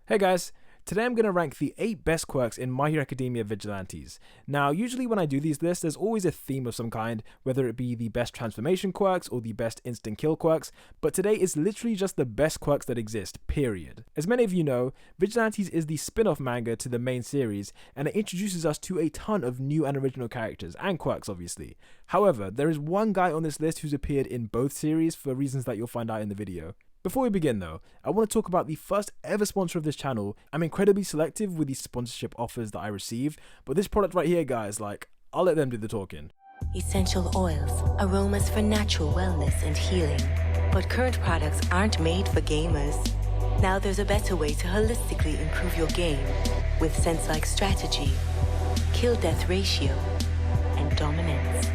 Hey guys, today I'm going to rank the 8 best quirks in My Hero Academia Vigilantes. Now, usually when I do these lists, there's always a theme of some kind, whether it be the best transformation quirks or the best instant kill quirks, but today is literally just the best quirks that exist, period. As many of you know, Vigilantes is the spin-off manga to the main series, and it introduces us to a ton of new and original characters, and quirks obviously. However, there is one guy on this list who's appeared in both series for reasons that you'll find out in the video. Before we begin though, I want to talk about the first ever sponsor of this channel. I'm incredibly selective with the sponsorship offers that I receive, but this product right here guys, I'll let them do the talking. Essential oils, aromas for natural wellness and healing. But current products aren't made for gamers. Now there's a better way to holistically improve your game with sense-like strategy, kill-death ratio, and dominance.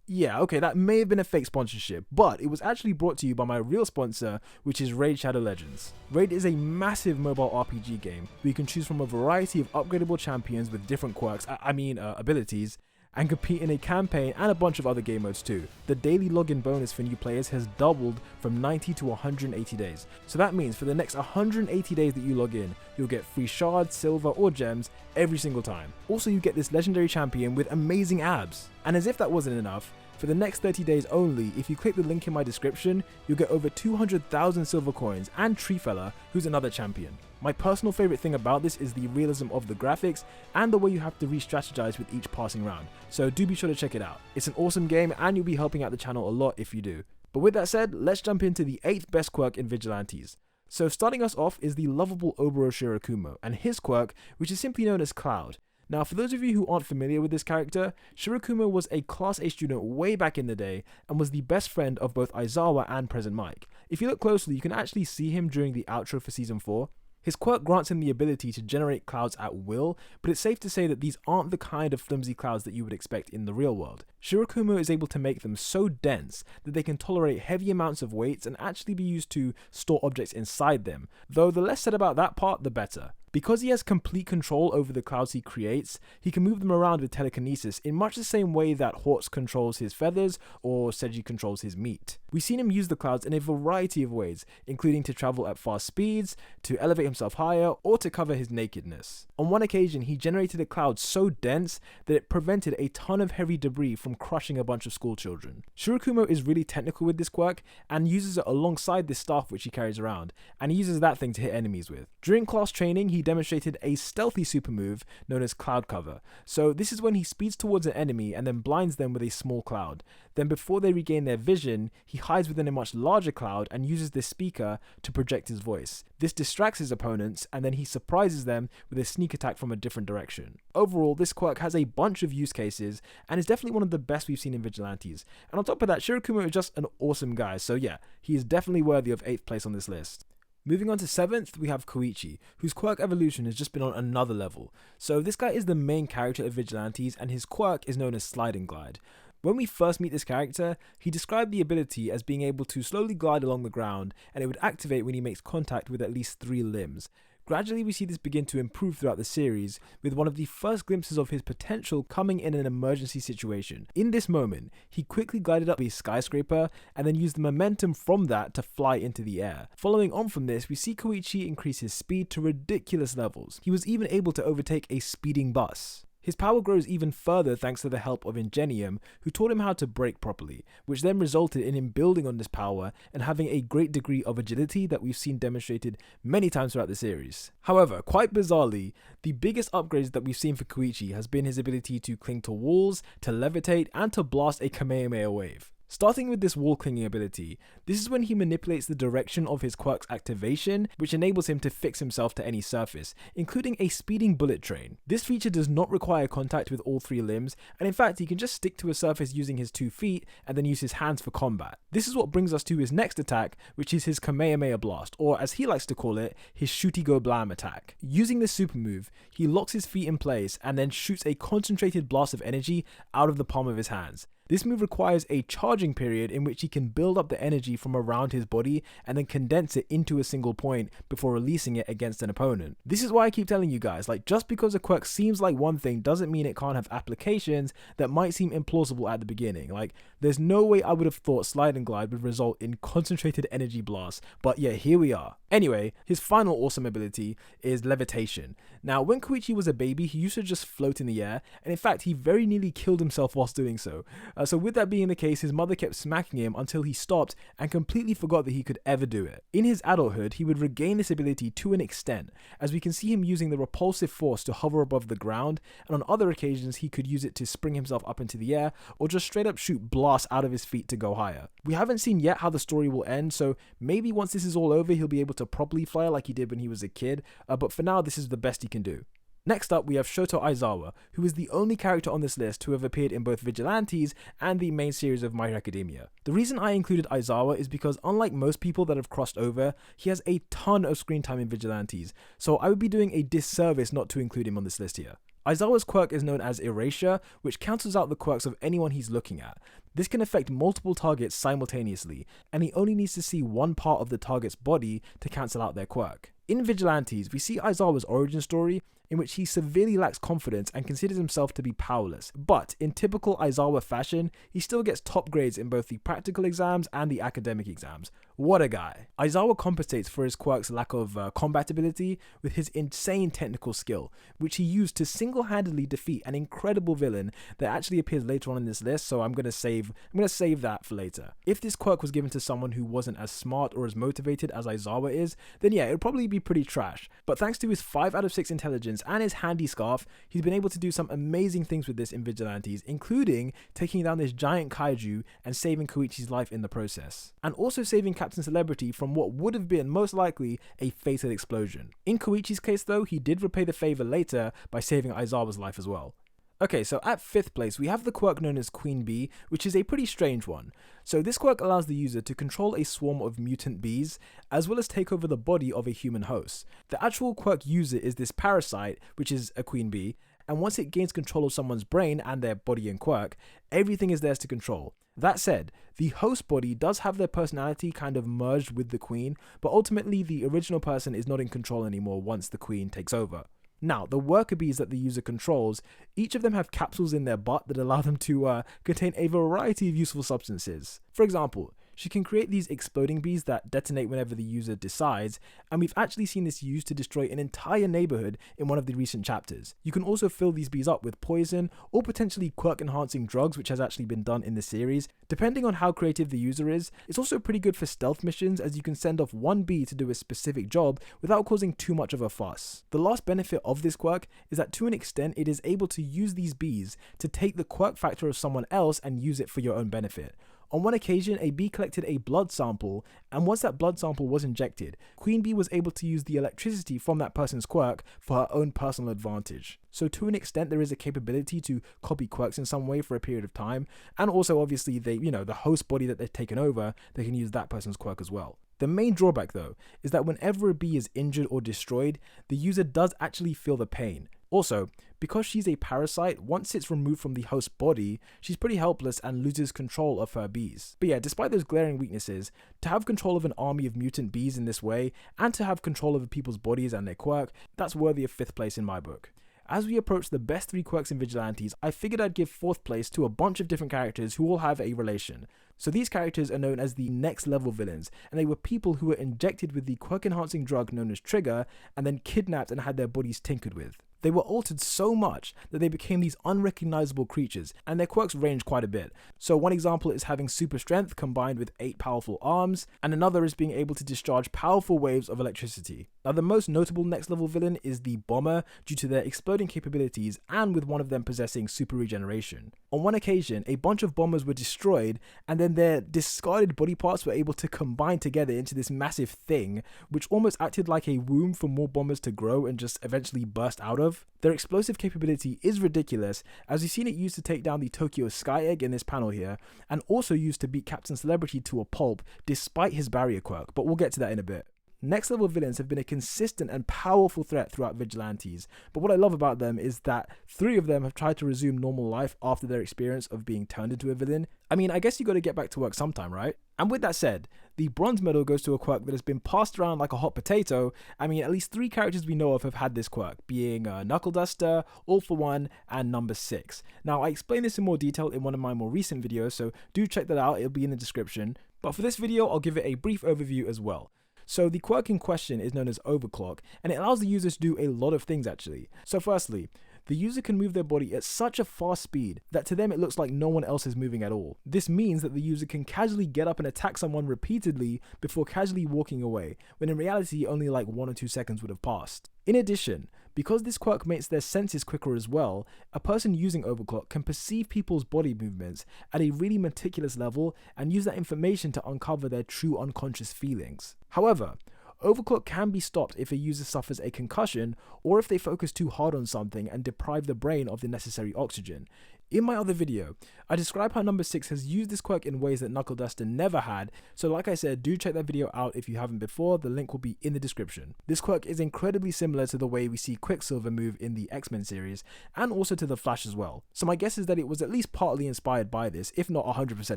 Yeah, okay, that may have been a fake sponsorship, but it was actually brought to you by my real sponsor, which is Raid Shadow Legends. Raid is a massive mobile RPG game where you can choose from a variety of upgradable champions with different quirks, abilities, and compete in a campaign and a bunch of other game modes too. The daily login bonus for new players has doubled from 90 to 180 days. So that means for the next 180 days that you log in, you'll get free shards, silver, or gems every single time. Also, you get this legendary champion with amazing abs. And as if that wasn't enough, for the next 30 days only, if you click the link in my description, you'll get over 200,000 silver coins and Treefella, who's another champion. My personal favorite thing about this is the realism of the graphics and the way you have to re-strategize with each passing round, so do be sure to check it out. It's an awesome game and you'll be helping out the channel a lot if you do. But with that said, let's jump into the 8th best quirk in Vigilantes. So starting us off is the lovable Oboro Shirakumo and his quirk, which is simply known as Cloud. Now, for those of you who aren't familiar with this character, Shirakumo was a Class A student way back in the day and was the best friend of both Aizawa and Present Mike. If you look closely, you can actually see him during the outro for Season 4. His quirk grants him the ability to generate clouds at will, but it's safe to say that these aren't the kind of flimsy clouds that you would expect in the real world. Shirakumo is able to make them so dense that they can tolerate heavy amounts of weights and actually be used to store objects inside them, though the less said about that part, the better. Because he has complete control over the clouds he creates, he can move them around with telekinesis in much the same way that Hortz controls his feathers or Seiji controls his meat. We've seen him use the clouds in a variety of ways, including to travel at fast speeds, to elevate himself higher, or to cover his nakedness. On one occasion, he generated a cloud so dense that it prevented a ton of heavy debris from crushing a bunch of school children. Shirakumo is really technical with this quirk and uses it alongside this staff which he carries around, and he uses that thing to hit enemies with. During class training, he demonstrated a stealthy super move known as Cloud Cover. So this is when he speeds towards an enemy and then blinds them with a small cloud. Then before they regain their vision, he hides within a much larger cloud and uses this speaker to project his voice. This distracts his opponents and then he surprises them with a sneak attack from a different direction. Overall, this quirk has a bunch of use cases and is definitely one of the best we've seen in Vigilantes. And on top of that, Shirakumo is just an awesome guy, so yeah, he is definitely worthy of 8th place on this list. Moving on to 7th, we have Kui Chi, whose quirk evolution has just been on another level. So this guy is the main character of Vigilantes and his quirk is known as Slide and Glide. When we first meet this character, he described the ability as being able to slowly glide along the ground and it would activate when he makes contact with at least 3 limbs. Gradually we see this begin to improve throughout the series, with one of the first glimpses of his potential coming in an emergency situation. In this moment, he quickly glided up a skyscraper and then used the momentum from that to fly into the air. Following on from this, we see Kui Chi increase his speed to ridiculous levels. He was even able to overtake a speeding bus. His power grows even further thanks to the help of Ingenium, who taught him how to brake properly, which then resulted in him building on this power and having a great degree of agility that we've seen demonstrated many times throughout the series. However, quite bizarrely, the biggest upgrades that we've seen for Kui Chi has been his ability to cling to walls, to levitate, and to blast a Kamehameha wave. Starting with this wall clinging ability, this is when he manipulates the direction of his quirk's activation, which enables him to fix himself to any surface, including a speeding bullet train. This feature does not require contact with all 3 limbs, and in fact he can just stick to a surface using his 2 feet and then use his hands for combat. This is what brings us to his next attack, which is his Kamehameha Blast, or as he likes to call it, his Shooty Go Blam attack. Using this super move, he locks his feet in place and then shoots a concentrated blast of energy out of the palm of his hands. This move requires a charging period in which he can build up the energy from around his body and then condense it into a single point before releasing it against an opponent. This is why I keep telling you guys, like, just because a quirk seems like one thing doesn't mean it can't have applications that might seem implausible at the beginning. Like, there's no way I would have thought Slide and Glide would result in concentrated energy blasts, but yeah, here we are. Anyway, his final awesome ability is levitation. Now, when Kui Chi was a baby, he used to just float in the air, and in fact, he very nearly killed himself whilst doing so. So with that being the case, his mother kept smacking him until he stopped and completely forgot that he could ever do it. In his adulthood, he would regain this ability to an extent, as we can see him using the repulsive force to hover above the ground, and on other occasions he could use it to spring himself up into the air, or just straight up shoot blasts out of his feet to go higher. We haven't seen yet how the story will end, so maybe once this is all over he'll be able to properly fly like he did when he was a kid, but for now this is the best he can do. Next up, we have Shota Aizawa, who is the only character on this list to have appeared in both Vigilantes and the main series of My Hero Academia. The reason I included Aizawa is because unlike most people that have crossed over, he has a ton of screen time in Vigilantes, so I would be doing a disservice not to include him on this list here. Aizawa's quirk is known as Erasure, which cancels out the quirks of anyone he's looking at. This can affect multiple targets simultaneously, and he only needs to see one part of the target's body to cancel out their quirk. In Vigilantes, we see Aizawa's origin story, in which he severely lacks confidence and considers himself to be powerless. But in typical Aizawa fashion, he still gets top grades in both the practical exams and the academic exams. What a guy. Aizawa compensates for his quirk's lack of combat ability with his insane technical skill, which he used to single-handedly defeat an incredible villain that actually appears later on in this list, so I'm gonna save that for later. If this quirk was given to someone who wasn't as smart or as motivated as Aizawa is, then yeah, it would probably be pretty trash. But thanks to his 5 out of 6 intelligence and his handy scarf, he's been able to do some amazing things with this in Vigilantes, including taking down this giant kaiju and saving Koichi's life in the process, and also saving Captain Celebrity from what would have been most likely a fatal explosion. In Koichi's case though, he did repay the favor later by saving Aizawa's life as well. Okay, so at 5th place, we have the quirk known as Queen Bee, which is a pretty strange one. So this quirk allows the user to control a swarm of mutant bees, as well as take over the body of a human host. The actual quirk user is this parasite, which is a queen bee, and once it gains control of someone's brain and their body and quirk, everything is theirs to control. That said, the host body does have their personality kind of merged with the queen, but ultimately the original person is not in control anymore once the queen takes over. Now, the worker bees that the user controls, each of them have capsules in their butt that allow them to contain a variety of useful substances. For example, she can create these exploding bees that detonate whenever the user decides, and we've actually seen this used to destroy an entire neighborhood in one of the recent chapters. You can also fill these bees up with poison or potentially quirk-enhancing drugs, which has actually been done in the series. Depending on how creative the user is, it's also pretty good for stealth missions, as you can send off one bee to do a specific job without causing too much of a fuss. The last benefit of this quirk is that to an extent it is able to use these bees to take the quirk factor of someone else and use it for your own benefit. On one occasion, a bee collected a blood sample, and once that blood sample was injected, Queen Bee was able to use the electricity from that person's quirk for her own personal advantage. So to an extent, there is a capability to copy quirks in some way for a period of time, and also obviously the host body that they've taken over, they can use that person's quirk as well. The main drawback though, is that whenever a bee is injured or destroyed, the user does actually feel the pain. Also, because she's a parasite, once it's removed from the host body, she's pretty helpless and loses control of her bees. But yeah, despite those glaring weaknesses, to have control of an army of mutant bees in this way, and to have control over people's bodies and their quirk, that's worthy of 5th place in my book. As we approach the best 3 quirks in Vigilantes, I figured I'd give 4th place to a bunch of different characters who all have a relation. So these characters are known as the next level villains, and they were people who were injected with the quirk enhancing drug known as Trigger, and then kidnapped and had their bodies tinkered with. They were altered so much that they became these unrecognizable creatures, and their quirks range quite a bit. So one example is having super strength combined with 8 powerful arms, and another is being able to discharge powerful waves of electricity. Now the most notable next level villain is the Bomber, due to their exploding capabilities and with one of them possessing super regeneration. On one occasion, a bunch of bombers were destroyed, and then their discarded body parts were able to combine together into this massive thing, which almost acted like a womb for more bombers to grow and just eventually burst out of. Their explosive capability is ridiculous, as we've seen it used to take down the Tokyo Sky Egg in this panel here, and also used to beat Captain Celebrity to a pulp despite his barrier quirk, but we'll get to that in a bit. Next level villains have been a consistent and powerful threat throughout Vigilantes, but what I love about them is that 3 of them have tried to resume normal life after their experience of being turned into a villain. I mean, I guess you gotta get back to work sometime, right? And with that said, the bronze medal goes to a quirk that has been passed around like a hot potato. I mean, at least 3 characters we know of have had this quirk, being Knuckleduster, All For One, and Number 6. Now, I explain this in more detail in one of my more recent videos, so do check that out, it'll be in the description. But for this video, I'll give it a brief overview as well. So the quirk in question is known as Overclock, and it allows the user to do a lot of things actually. So firstly, the user can move their body at such a fast speed that to them it looks like no one else is moving at all. This means that the user can casually get up and attack someone repeatedly before casually walking away, when in reality only like 1 or 2 seconds would have passed. In addition, because this quirk makes their senses quicker as well, a person using Overclock can perceive people's body movements at a really meticulous level and use that information to uncover their true unconscious feelings. However, Overclock can be stopped if a user suffers a concussion or if they focus too hard on something and deprive the brain of the necessary oxygen. In my other video, I describe how Number 6 has used this quirk in ways that Knuckleduster never had, so like I said, do check that video out if you haven't before, the link will be in the description. This quirk is incredibly similar to the way we see Quicksilver move in the X-Men series, and also to the Flash as well, so my guess is that it was at least partly inspired by this, if not 100%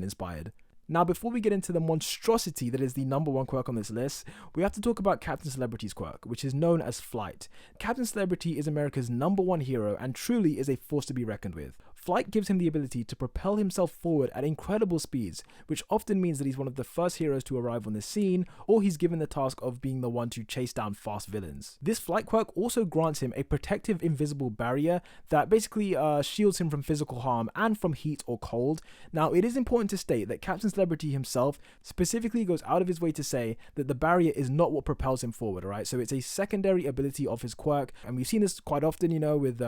inspired. Now, before we get into the monstrosity that is the number 1 quirk on this list, we have to talk about Captain Celebrity's quirk, which is known as Flight. Captain Celebrity is America's number 1 hero and truly is a force to be reckoned with. Flight gives him the ability to propel himself forward at incredible speeds, which often means that he's one of the first heroes to arrive on the scene, or he's given the task of being the one to chase down fast villains. This Flight quirk also grants him a protective invisible barrier that basically shields him from physical harm and from heat or cold. Now, it is important to state that Captain Celebrity himself specifically goes out of his way to say that the barrier is not what propels him forward, alright? So it's a secondary ability of his quirk, and we've seen this quite often, you know, with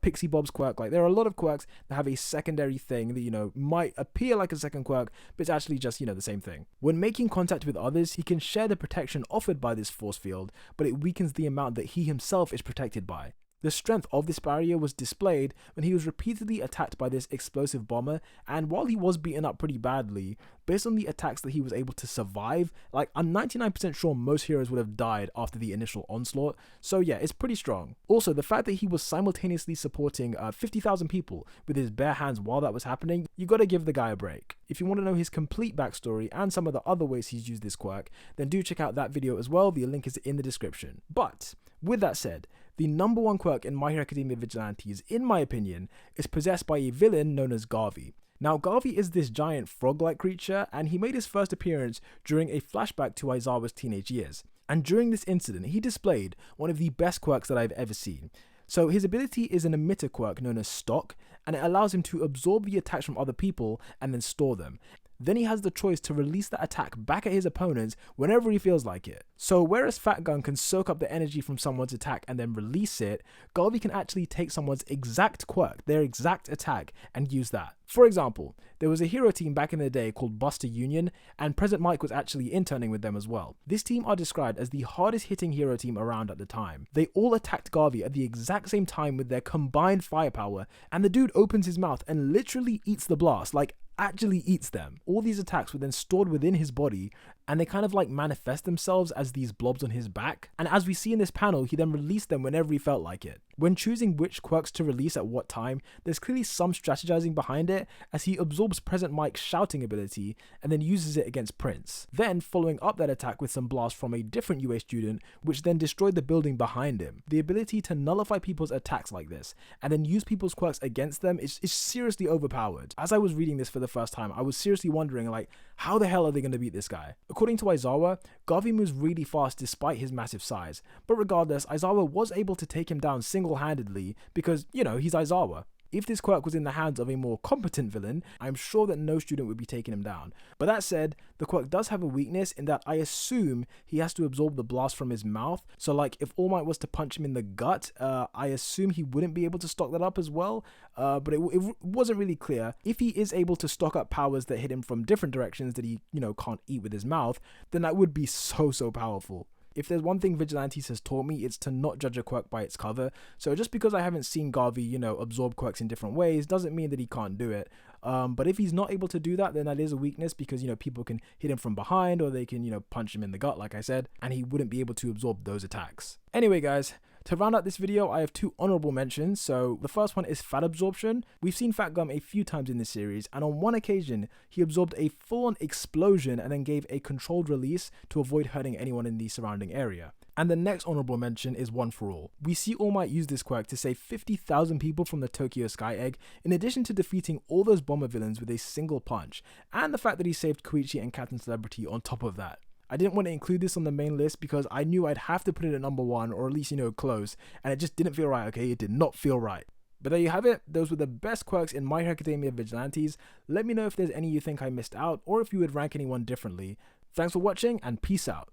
Pixie Bob's quirk. Like, there are a lot of quirks that have a secondary thing that, you know, might appear like a second quirk, but it's actually just, you know, the same thing. When making contact with others, he can share the protection offered by this force field, but it weakens the amount that he himself is protected by. The strength of this barrier was displayed when he was repeatedly attacked by this explosive bomber, and while he was beaten up pretty badly, based on the attacks that he was able to survive, like, I'm 99% sure most heroes would have died after the initial onslaught, so yeah, it's pretty strong. Also, the fact that he was simultaneously supporting 50,000 people with his bare hands while that was happening, you gotta give the guy a break. If you want to know his complete backstory and some of the other ways he's used this quirk, then do check out that video as well, the link is in the description. But, with that said, the number 1 quirk in My Hero Academia Vigilantes, in my opinion, is possessed by a villain known as Garvey. Now, Garvey is this giant frog-like creature, and he made his first appearance during a flashback to Aizawa's teenage years. And during this incident, he displayed one of the best quirks that I've ever seen. So his ability is an emitter quirk known as Stock, and it allows him to absorb the attacks from other people and then store them. Then he has the choice to release that attack back at his opponents whenever he feels like it. So whereas Fat Gun can soak up the energy from someone's attack and then release it, Garvey can actually take someone's exact quirk, their exact attack, and use that. For example, there was a hero team back in the day called Buster Union, and Present Mike was actually interning with them as well. This team are described as the hardest hitting hero team around at the time. They all attacked Garvey at the exact same time with their combined firepower, and the dude opens his mouth and literally eats the blast, like actually eats them. All these attacks were then stored within his body, and they kind of like manifest themselves as these blobs on his back, and as we see in this panel, he then released them whenever he felt like it. When choosing which quirks to release at what time, there's clearly some strategizing behind it, as he absorbs Present Mike's shouting ability and then uses it against Prince, then following up that attack with some blasts from a different UA student, which then destroyed the building behind him. The ability to nullify people's attacks like this and then use people's quirks against them is seriously overpowered. As I was reading this for the first time, I was seriously wondering, like, how the hell are they going to beat this guy? According to Aizawa, Garvey moves really fast despite his massive size, but regardless, Aizawa was able to take him down single-handedly because, you know, he's Aizawa. If this quirk was in the hands of a more competent villain, I'm sure that no student would be taking him down. But that said, the quirk does have a weakness in that I assume he has to absorb the blast from his mouth. So like if All Might was to punch him in the gut, I assume he wouldn't be able to stock that up as well. But it wasn't really clear. If he is able to stock up powers that hit him from different directions that he, you know, can't eat with his mouth, then that would be so powerful. If there's one thing Vigilantes has taught me, it's to not judge a quirk by its cover. So just because I haven't seen Garvey, you know, absorb quirks in different ways doesn't mean that he can't do it. But if he's not able to do that, then that is a weakness because, people can hit him from behind or they can, punch him in the gut, like I said, and he wouldn't be able to absorb those attacks. Anyway, guys, to round out this video, I have 2 honorable mentions. So the first one is Fat Absorption. We've seen Fat Gum a few times in this series, and on one occasion, he absorbed a full-on explosion and then gave a controlled release to avoid hurting anyone in the surrounding area. And the next honorable mention is One For All. We see All Might use this quirk to save 50,000 people from the Tokyo Sky Egg, in addition to defeating all those bomber villains with a single punch, and the fact that he saved Kui Chi and Captain Celebrity on top of that. I didn't want to include this on the main list because I knew I'd have to put it at number 1, or at least, close, and it just didn't feel right, okay? It did not feel right. But there you have it. Those were the best quirks in My Hero Academia Vigilantes. Let me know if there's any you think I missed out, or if you would rank anyone differently. Thanks for watching, and peace out.